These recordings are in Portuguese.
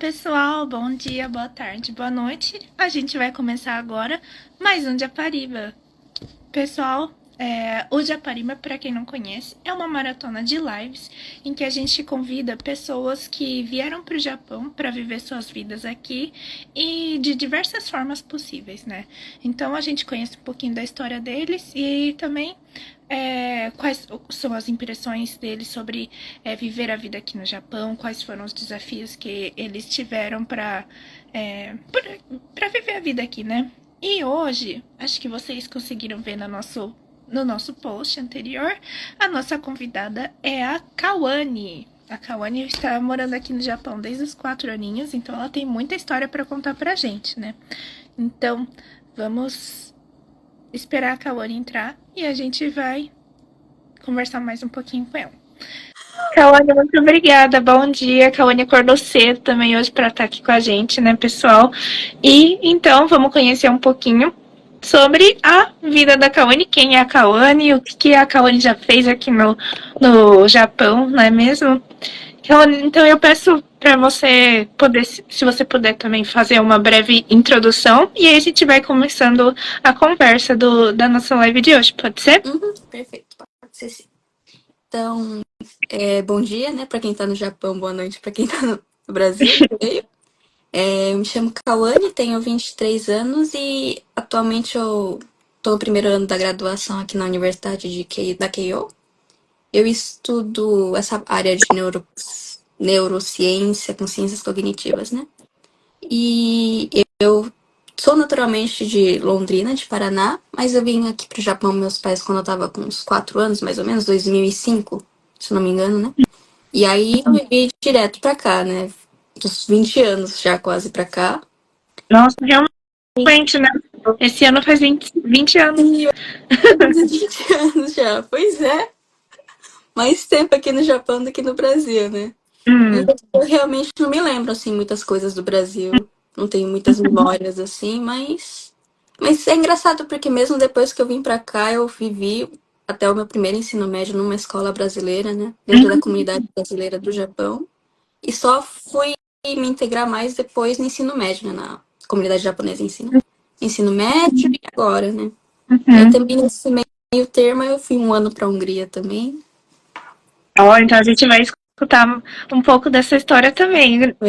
Pessoal, bom dia, boa tarde, boa noite. A gente vai começar agora mais um Japariba. Pessoal, o Japariba, para quem não conhece, é uma maratona de lives em que a gente convida pessoas que vieram para o Japão para viver suas vidas aqui e de diversas formas possíveis, né? Então a gente conhece um pouquinho da história deles e também quais são as impressões deles sobre viver a vida aqui no Japão, quais foram os desafios que eles tiveram para viver a vida aqui, né? E hoje, acho que vocês conseguiram ver no nosso post anterior, a nossa convidada é a Kawane. A Kawane está morando aqui no Japão desde os 4 aninhos, então ela tem muita história para contar pra gente, né? Então, vamos esperar a Kawane entrar e a gente vai conversar mais um pouquinho com ela. Kawane, muito obrigada. Bom dia. A Kawane acordou cedo também hoje para estar aqui com a gente, né, pessoal? E então vamos conhecer um pouquinho sobre a vida da Kawane, quem é a Kawane, o que a Kawane já fez aqui no Japão, não é mesmo? Então eu peço para você poder, se você puder também fazer uma breve introdução, e aí a gente vai começando a conversa da nossa live de hoje, pode ser? Perfeito, pode ser sim. Então, bom dia, né, para quem tá no Japão, boa noite para quem tá no Brasil. Eu me chamo Kawane, tenho 23 anos e atualmente eu tô no primeiro ano da graduação aqui na Universidade da Keio. Eu estudo essa área de neurociência com ciências cognitivas, né? E eu sou naturalmente de Londrina, de Paraná, mas eu vim aqui pro Japão, meus pais, quando eu tava com uns 4 anos, mais ou menos, 2005, se não me engano, né? E aí eu vivi direto pra cá, né? Dos 20 anos já quase pra cá. Nossa, realmente, né? Esse ano faz 20 anos. E eu 20 anos já, pois é. Mais tempo aqui no Japão do que no Brasil, né? Então, eu realmente não me lembro, assim, muitas coisas do Brasil. Não tenho muitas memórias, assim, mas é engraçado porque mesmo depois que eu vim pra cá, eu vivi até o meu primeiro ensino médio numa escola brasileira, né? Dentro da comunidade brasileira do Japão. E só fui me integrar mais depois no ensino médio, né? Na comunidade japonesa ensino médio e agora, né? E aí também nesse meio termo eu fui um ano pra Hungria também. Ó, então a gente vai escutar um pouco dessa história também. Foi.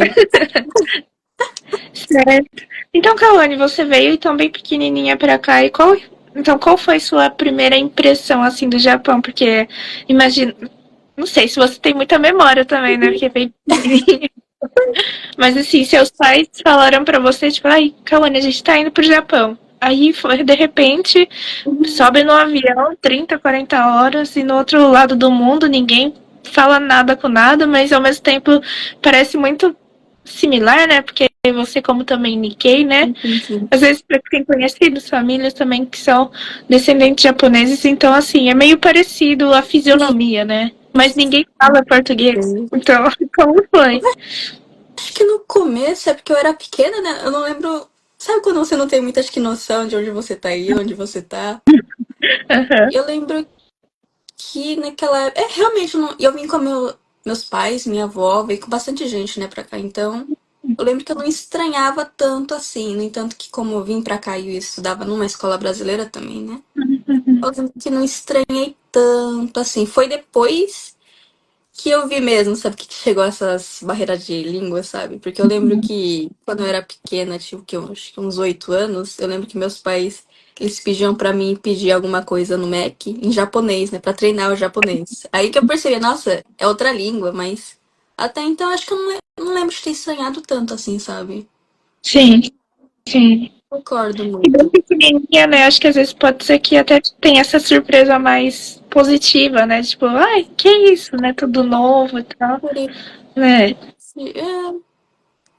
Certo. Então, Kawane, você veio então bem pequenininha pra cá e qual foi sua primeira impressão assim do Japão? Porque imagina, não sei se você tem muita memória também, né? Porque é bem pequenininha. Mas assim, seus pais falaram pra você, tipo, ai, Kawane, a gente tá indo pro Japão. Aí, de repente, sobe no avião 30, 40 horas e no outro lado do mundo ninguém fala nada com nada, mas ao mesmo tempo parece muito similar, né? Porque você, como também Nikkei, né? Sim. Às vezes tem conhecidos, famílias também que são descendentes japoneses, então assim, é meio parecido a fisionomia, né? Mas ninguém fala português. Então, como foi? Acho que no começo é porque eu era pequena, né? Eu não lembro. Sabe quando você não tem muita, acho que, noção de onde você tá aí, onde você tá? Uhum. Eu lembro que naquela época. Realmente, eu vim com meus pais, minha avó, veio com bastante gente, né, pra cá. Então, eu lembro que eu não estranhava tanto assim. No entanto, que como eu vim pra cá e eu estudava numa escola brasileira também, né? Eu lembro que não estranhei tanto assim. Foi depois que eu vi mesmo, sabe, que chegou essas barreiras de língua, sabe? Porque eu lembro que quando eu era pequena, tipo, que eu acho que uns 8 anos, eu lembro que meus pais, eles pediam pra mim pedir alguma coisa no Mac em japonês, né? Pra treinar o japonês. Aí que eu percebi, nossa, é outra língua, mas até então acho que eu não lembro de ter estranhado tanto assim, sabe? Sim, sim. Concordo E bem muito. pequenininha, né? Acho que às vezes pode ser que até tenha essa surpresa mais positiva, né? Tipo, ai, que isso, né? Tudo novo e tal, Por né? isso,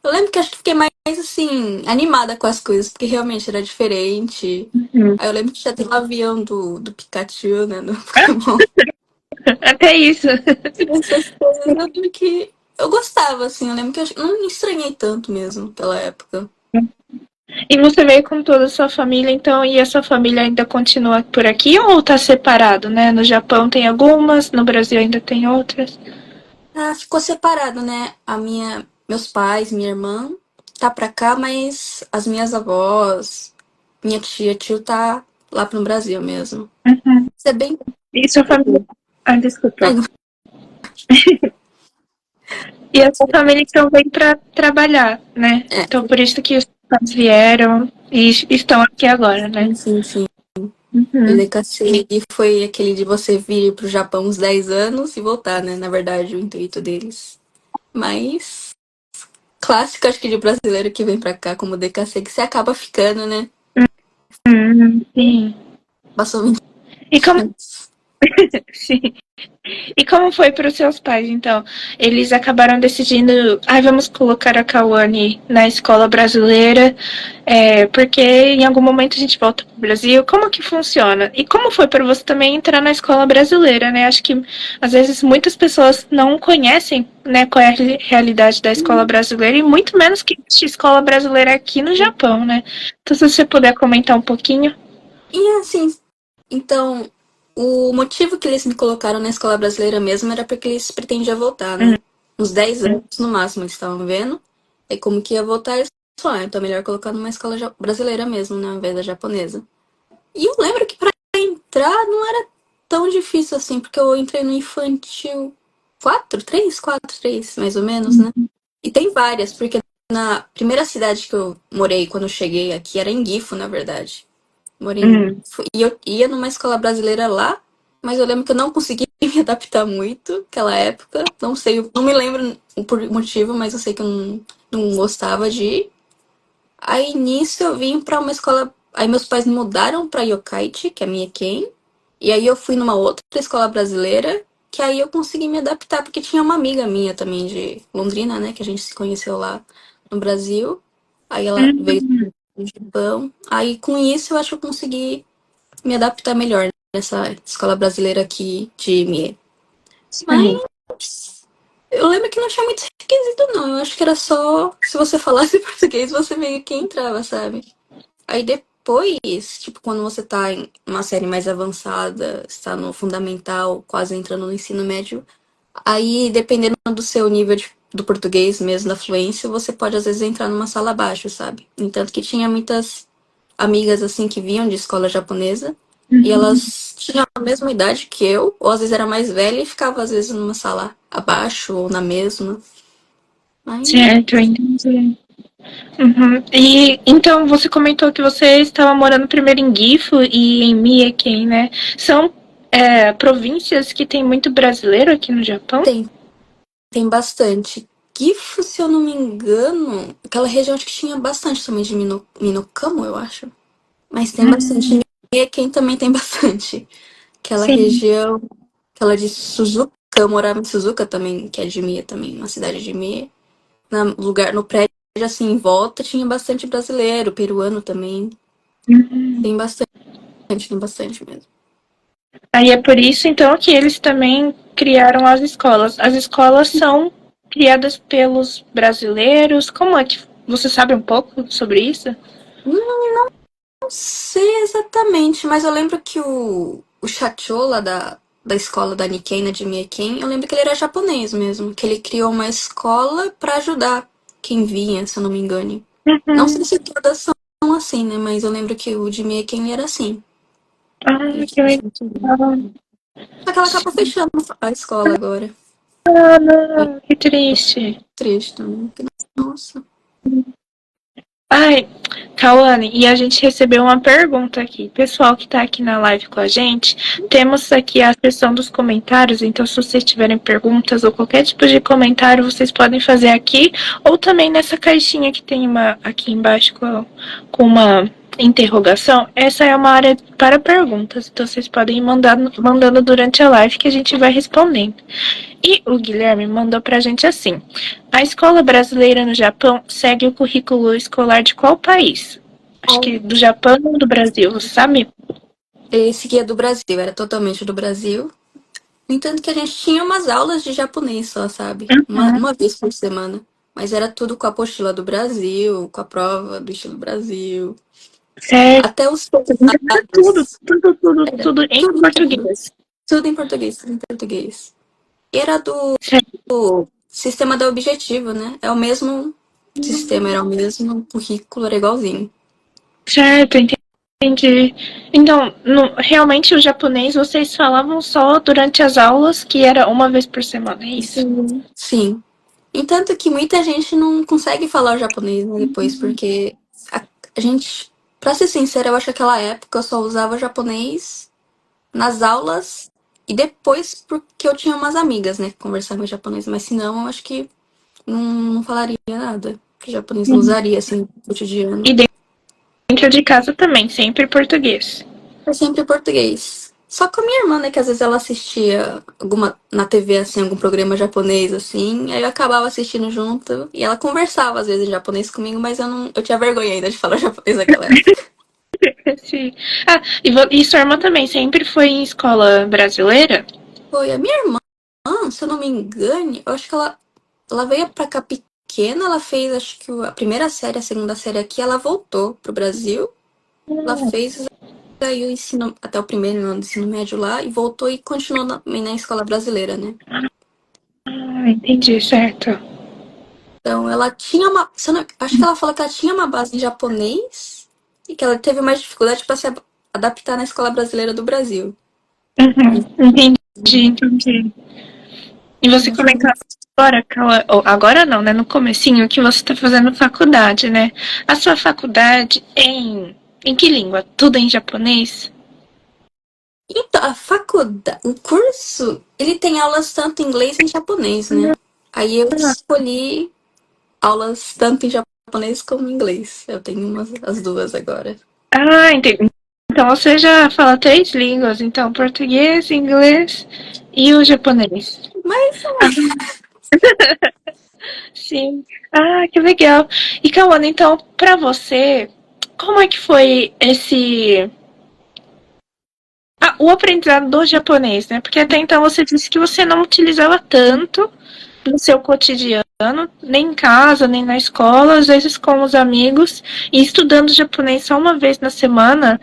eu lembro que acho que fiquei mais assim, animada com as coisas, porque realmente era diferente. Uhum. Aí eu lembro que já tem o avião do Pikachu, né? Do Pokémon. Até isso. Essas coisas eu lembro que eu gostava, assim. Eu lembro que eu não me estranhei tanto mesmo pela época. E você veio com toda a sua família, então, e a sua família ainda continua por aqui ou tá separado, né? No Japão tem algumas, no Brasil ainda tem outras. Ah, ficou separado, né? A minha. meus pais, minha irmã tá pra cá, mas as minhas avós, minha tia, tio tá lá no Brasil mesmo. Uhum. Isso é bem. E sua família? Ah, Ai, desculpa. não. E a sua família então vem para trabalhar, né? É, Então por isso que os pais vieram e estão aqui agora, né? sim, sim. O Uhum. DKC foi aquele de você vir pro Japão uns 10 anos e voltar, né? Na verdade, o intuito deles. Mas, clássico, acho que de brasileiro que vem pra cá como DKC, que você acaba ficando, né? Sim. Passou 20 E como, anos. sim. E como foi para os seus pais, então? Eles acabaram decidindo, vamos colocar a Cauane na escola brasileira, porque em algum momento a gente volta para o Brasil. Como que funciona? E como foi para você também entrar na escola brasileira, né? Acho que às vezes muitas pessoas não conhecem, né, qual é a realidade da escola brasileira e muito menos que existe escola brasileira aqui no Japão, né? Então, se você puder comentar um pouquinho. E assim, então, o motivo que eles me colocaram na escola brasileira mesmo era porque eles pretendiam voltar, Hum, né? Uns 10 anos no máximo eles estavam vendo. E como que ia voltar, eles falaram, então é melhor colocar numa escola brasileira mesmo, né? Ao invés da japonesa. E eu lembro que pra entrar não era tão difícil assim, porque eu entrei no infantil 4 3 4 3 mais ou menos, né? E tem várias, porque na primeira cidade que eu morei quando eu cheguei aqui era em Gifu, na verdade. Morei em hum, Gifu. E eu ia numa escola brasileira lá, mas eu lembro que eu não consegui me adaptar muito naquela época. Não sei, não me lembro por motivo, mas eu sei que eu não gostava de ir. Aí nisso eu vim pra uma escola. Aí meus pais me mudaram pra Yokkaichi, que é a minha Ken. E aí eu fui numa outra escola brasileira, que aí eu consegui me adaptar, porque tinha uma amiga minha também de Londrina, né? Que a gente se conheceu lá no Brasil. Aí ela veio hum, do Japão. Aí com isso eu acho que eu consegui me adaptar melhor nessa escola brasileira aqui de Mie. sim. Mas eu lembro que não tinha muito requisito, não. Eu acho que era só se você falasse português, você meio que entrava, sabe? Aí depois, tipo, quando você tá em uma série mais avançada, está no fundamental, quase entrando no ensino médio, aí dependendo do seu nível do português mesmo, da fluência, você pode às vezes entrar numa sala abaixo, sabe? Entanto que tinha muitas amigas assim que vinham de escola japonesa e Uhum. elas tinham a mesma idade que eu, ou às vezes era mais velha e ficava às vezes numa sala abaixo ou na mesma. Aí Certo, eu entendi. Uhum. E então você comentou que você estava morando primeiro em Gifu e em Mieken, né? São províncias que tem muito brasileiro aqui no Japão? tem bastante. Gifu, se eu não me engano, aquela região acho que tinha bastante também de Minokamo, eu acho. Mas tem bastante. Hum, Mieken também tem bastante. Aquela sim. região, aquela de Suzuka, eu morava em Suzuka também, que é de Mie também, uma cidade de Mie. No prédio, assim, em volta, tinha bastante brasileiro, peruano também. Uhum. Tem bastante mesmo. Aí é por isso então que eles também criaram as escolas. As escolas são criadas pelos brasileiros. Como é que você sabe um pouco sobre isso? Não sei exatamente, mas eu lembro que o Chacho lá da escola da Nikkei, né, de Mieken, eu lembro que ele era japonês mesmo, que ele criou uma escola pra ajudar quem vinha, se eu não me engano. Não sei Uhum. se todas são assim, né, mas eu lembro que o de Mieken era assim. Ah, que legal. Só que ela acaba fechando a escola agora. Ah, É não, que triste. triste também. Nossa. Ai, Cauane, e a gente recebeu uma pergunta aqui. Pessoal que está aqui na live com a gente, temos aqui a seção dos comentários, então se vocês tiverem perguntas ou qualquer tipo de comentário, vocês podem fazer aqui, ou também nessa caixinha que tem uma aqui embaixo com uma interrogação. Essa é uma área para perguntas, então vocês podem ir mandando durante a live que a gente vai respondendo. E o Guilherme mandou pra gente assim: a escola brasileira no Japão segue o currículo escolar de qual país? Acho que do Japão ou do Brasil, você sabe? Esse guia do Brasil, era totalmente do Brasil. No entanto que a gente tinha umas aulas de japonês só, sabe? Uhum. Uma vez por semana. Mas era tudo com a apostila do Brasil, com a prova do estilo Brasil. Certo. Até os Era tudo, feriados. tudo, tudo, Era tudo em tudo em português. português. Tudo em português, tudo em português. E era Certo. sistema da objetivo, né? É o mesmo sistema, era o mesmo currículo, era igualzinho. Certo, entendi. Então, realmente o japonês vocês falavam só durante as aulas, que era uma vez por semana, é isso? Sim. Sim. Entanto que muita gente não consegue falar o japonês, né, depois, porque a gente, pra ser sincera, eu acho que aquela época eu só usava japonês nas aulas e depois porque eu tinha umas amigas, né, que conversavam em japonês, mas senão eu acho que não falaria nada. Que japonês não Uhum. usaria assim no E cotidiano. dentro de casa também, sempre português. É sempre português. Só com a minha irmã, né, que às vezes ela assistia alguma na TV, assim, algum programa japonês, assim, aí eu acabava assistindo junto e ela conversava às vezes em japonês comigo, mas eu tinha vergonha ainda de falar japonês naquela época. Sim. Ah, e sua irmã também sempre foi em escola brasileira? Foi a minha irmã, se eu não me engano, eu acho que ela veio pra cá pequena, ela fez, acho que a primeira série, a segunda série aqui, ela voltou pro Brasil, ela fez aí o ensino, até o primeiro ano do ensino médio lá, e voltou e continuou na escola brasileira, né? Ah, entendi, certo. Então, ela tinha uma. Acho que ela falou que ela tinha uma base em japonês e que ela teve mais dificuldade para se adaptar na escola brasileira do Brasil. Uhum, entendi. E você comentou agora, ou agora não, né? No comecinho, que você está fazendo faculdade, né? A sua faculdade em que língua? Tudo em japonês? Então, a faculdade, o curso, ele tem aulas tanto em inglês e em japonês, né? Aí eu escolhi aulas tanto em japonês como em inglês. Eu tenho as duas agora. Ah, entendi. Então você já fala três línguas, então português, inglês e o japonês. Mas Ah, sim. Ah, que legal. E Kawana, então, pra você, como é que foi o aprendizado do japonês, né? Porque até então você disse que você não utilizava tanto no seu cotidiano, nem em casa, nem na escola, às vezes com os amigos, e estudando japonês só uma vez na semana.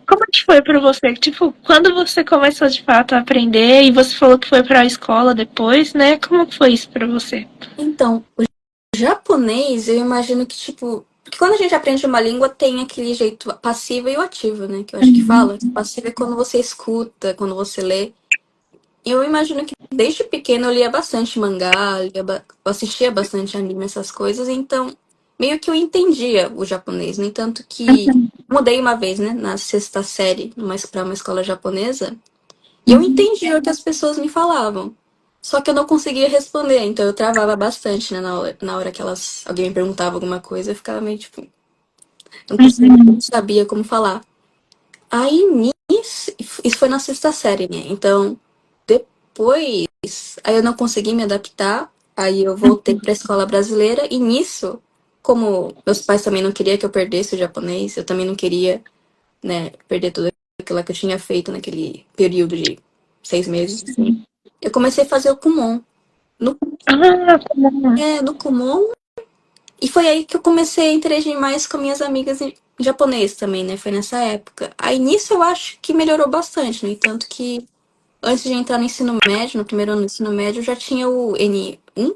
Como é que foi para você? Tipo, quando você começou de fato a aprender e você falou que foi para a escola depois, né? Como que foi isso para você? então, o japonês, eu imagino que, tipo. Porque quando a gente aprende uma língua, tem aquele jeito passivo e o ativo, né? Que eu acho que fala. Passivo é quando você escuta, quando você lê. E eu imagino que desde pequeno eu lia bastante mangá, eu assistia bastante anime, essas coisas, então meio que eu entendia o japonês. No entanto que mudei uma vez, né, na sexta série, pra uma escola japonesa, e eu entendia o que as pessoas me falavam. Só que eu não conseguia responder, então eu travava bastante, né, na hora que alguém me perguntava alguma coisa, eu ficava meio tipo, não conseguia, não sabia como falar. Aí nisso, isso foi na sexta série, né? Então, depois, aí eu não consegui me adaptar, aí eu voltei para a escola brasileira e nisso, como meus pais também não queriam que eu perdesse o japonês, eu também não queria, né, perder tudo aquilo que eu tinha feito naquele período de 6 meses, assim. Eu comecei a fazer o Kumon. No, Ah, como... no Kumon, e foi aí que eu comecei a interagir mais com minhas amigas em japonês também, né? Foi nessa época. Aí nisso eu acho que melhorou bastante, no entanto que antes de entrar no ensino médio, no primeiro ano do ensino médio, eu já tinha o N1.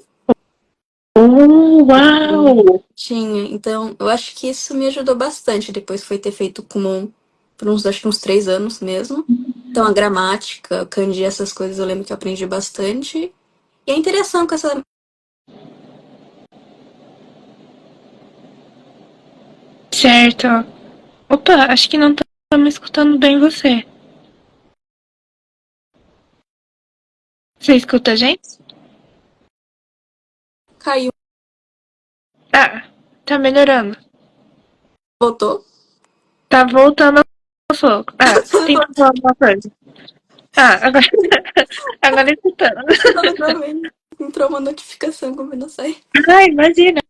Uau! Tinha. Então, eu acho que isso me ajudou bastante. Depois foi ter feito Kumon por acho que uns 3 anos mesmo. Então, a gramática, kanji, essas coisas eu lembro que eu aprendi bastante. E a interação com essa. Certo. Opa, acho que não estamos escutando bem você. Você escuta a gente? Caiu, Ah, tá melhorando. voltou. Tá voltando aos poucos. Ah, tenta falar alguma coisa. Ah, agora, agora escutando. Entrou uma notificação como não sei. Ah, imagina.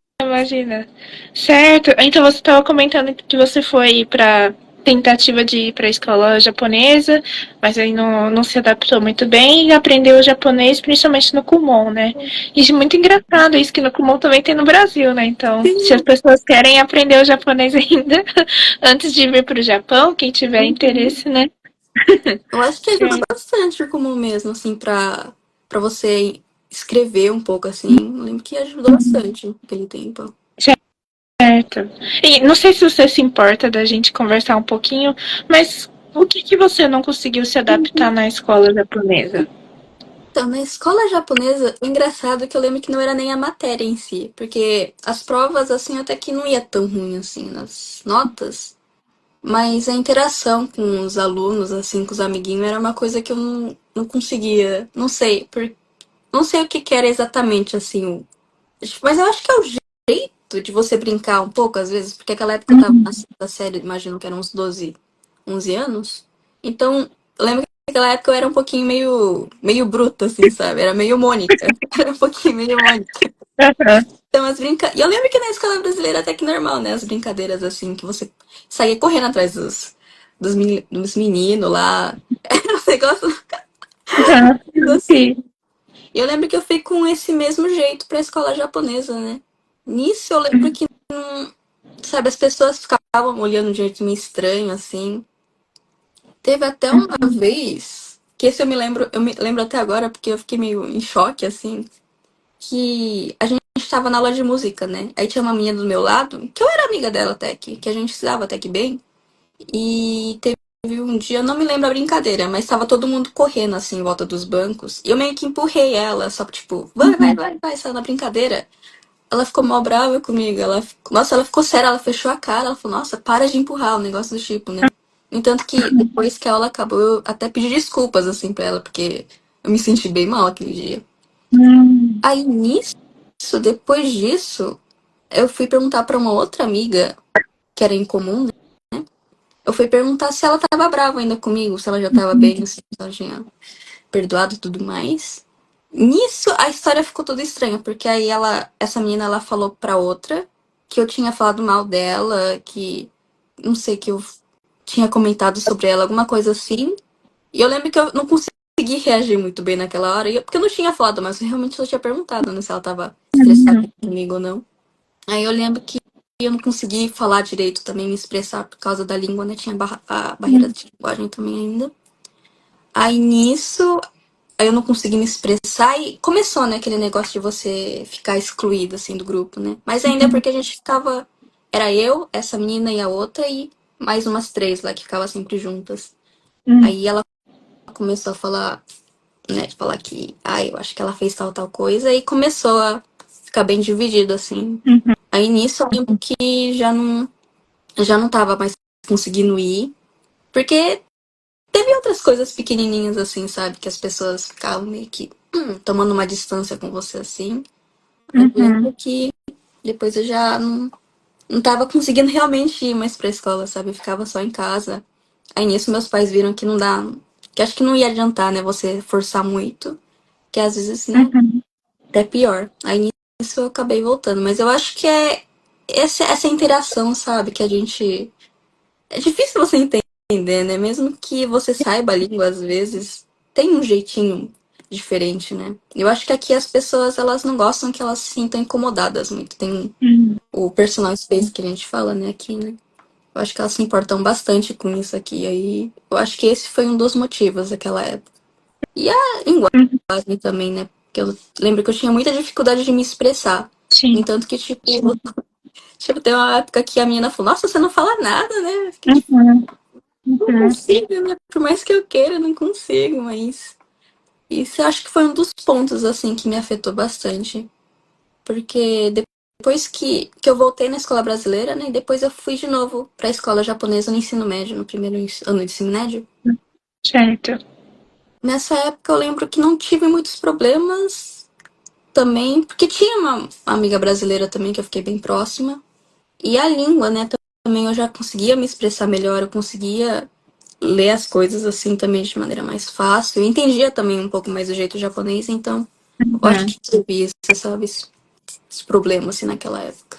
Certo. Então você estava comentando que você foi para tentativa de ir para a escola japonesa, mas aí não se adaptou muito bem e aprendeu o japonês, principalmente no Kumon, né? E é muito engraçado isso que no Kumon também tem no Brasil, né? Então, se as Sim. pessoas querem aprender o japonês ainda antes de vir para o Japão, quem tiver interesse, né? Eu acho que ajuda Certo. bastante o Kumon mesmo, assim, pra você escrever um pouco assim. Eu lembro que ajudou bastante naquele tempo. Certo. E não sei se você se importa da gente conversar um pouquinho, mas o que que você não conseguiu se adaptar na escola japonesa? Então, na escola japonesa, o engraçado é que eu lembro que não era nem a matéria em si, porque as provas, assim, até que não ia tão ruim, assim, nas notas, mas a interação com os alunos, assim, com os amiguinhos, era uma coisa que eu não conseguia, não sei, não sei o que que era exatamente, assim, mas eu acho que é o jeito de você brincar um pouco, às vezes, porque aquela época eu tava na sexta série, imagino que eram uns 12, 11 anos, então, eu lembro que naquela época eu era um pouquinho meio bruta, assim, sabe? Era meio Mônica. Era um pouquinho meio Mônica. Uhum. Então, E eu lembro que na escola brasileira até que normal, né? As brincadeiras, assim, que você saía correndo atrás dos meninos lá. Era um negócio assim. Sim. E eu lembro que eu fui com esse mesmo jeito pra escola japonesa, né? Nisso eu lembro que, sabe, as pessoas ficavam olhando de um jeito meio estranho, assim. Teve até uma vez, que esse eu me lembro até agora, porque eu fiquei meio em choque, assim, que a gente estava na aula de música, né? Aí tinha uma menina do meu lado, que eu era amiga dela até que a gente se dava até que bem. E teve um dia, eu não me lembro a brincadeira, mas estava todo mundo correndo assim em volta dos bancos. E eu meio que empurrei ela, só tipo, vai, sai na brincadeira. Ela ficou mal brava comigo. Nossa, ela ficou séria, ela fechou a cara, ela falou, nossa, para de empurrar, um negócio do tipo, né? No entanto que depois que a aula acabou, eu até pedi desculpas assim pra ela, porque eu me senti bem mal aquele dia. Aí nisso, depois disso, eu fui perguntar pra uma outra amiga, que era em comum, né? Eu fui perguntar se ela tava brava ainda comigo, se ela já tava bem, assim, se ela tinha perdoado e tudo mais. Nisso, a história ficou toda estranha, porque aí essa menina, ela falou pra outra que eu tinha falado mal dela, que, não sei, que eu tinha comentado sobre ela, alguma coisa assim. E eu lembro que eu não consegui reagir muito bem naquela hora, porque eu não tinha falado, mas eu realmente só tinha perguntado, né, se ela tava estressada comigo ou não. Aí eu lembro que eu não consegui falar direito também, me expressar por causa da língua, né? Tinha a barreira de linguagem também ainda. Aí nisso, aí eu não consegui me expressar e começou, né, aquele negócio de você ficar excluído, assim, do grupo, né? Mas ainda é porque a gente ficava. Era eu, essa menina e a outra, e mais umas três lá que ficava sempre juntas. Aí ela começou a falar, né, de falar que, eu acho que ela fez tal coisa, e começou a ficar bem dividido, assim. Aí nisso eu lembro que já não tava mais conseguindo ir, porque teve outras coisas pequenininhas assim, sabe? Que as pessoas ficavam meio que tomando uma distância com você assim. Eu lembro que depois eu já não tava conseguindo realmente ir mais pra escola, sabe? Eu ficava só em casa. Aí nisso meus pais viram que não dá, que acho que não ia adiantar, né? Você forçar muito, que às vezes, né? Até pior. Aí nisso eu acabei voltando, mas eu acho que é essa interação, sabe? Que a gente é difícil você entender, né? Mesmo que você saiba a língua, às vezes, tem um jeitinho diferente, né? Eu acho que aqui as pessoas, elas não gostam que elas se sintam incomodadas muito. Tem o personal space que a gente fala, né, aqui, né? Eu acho que elas se importam bastante com isso aqui. Aí, eu acho que esse foi um dos motivos daquela época. E a linguagem também, né? Porque eu lembro que eu tinha muita dificuldade de me expressar. No Sim. entanto que, tipo, tem uma época que a menina falou, nossa, você não fala nada, né? Eu fiquei tipo, não consigo, né? Por mais que eu queira, eu não consigo, mas. Isso eu acho que foi um dos pontos, assim, que me afetou bastante. Porque depois que eu voltei na escola brasileira, né? E depois eu fui de novo pra escola japonesa no ensino médio, no primeiro ano de ensino médio. Certo. Nessa época eu lembro que não tive muitos problemas também, porque tinha uma amiga brasileira também que eu fiquei bem próxima. E a língua, né? Também eu já conseguia me expressar melhor, eu conseguia ler as coisas assim também de maneira mais fácil. Eu entendia também um pouco mais o jeito japonês, então eu acho que teve isso, sabe? Esse problema assim naquela época.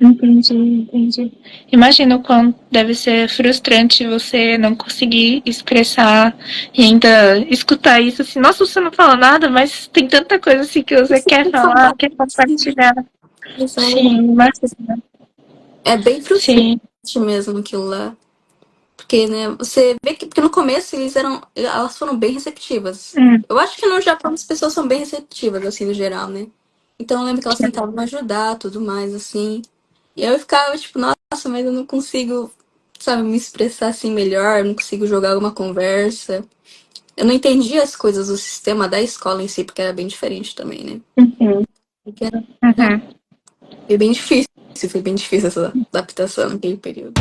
Entendi. Imagino o quão deve ser frustrante você não conseguir expressar e ainda escutar isso assim, nossa, você não fala nada, mas tem tanta coisa assim que você Você quer tem que falar, falar, quer sim, compartilhar. exato. Sim, imagina. É bem frustrante Sim. mesmo aquilo lá. Porque, né, você vê que porque no começo elas foram bem receptivas. Eu acho que no Japão as pessoas são bem receptivas, assim, no geral, né? Então eu lembro que elas tentavam me ajudar, tudo mais, assim. E eu ficava, tipo, nossa, mas eu não consigo, sabe, me expressar assim melhor, não consigo jogar uma conversa. Eu não entendia as coisas do sistema da escola em si, porque era bem diferente também, né? Uhum. Porque era Uhum. foi bem difícil essa adaptação naquele período.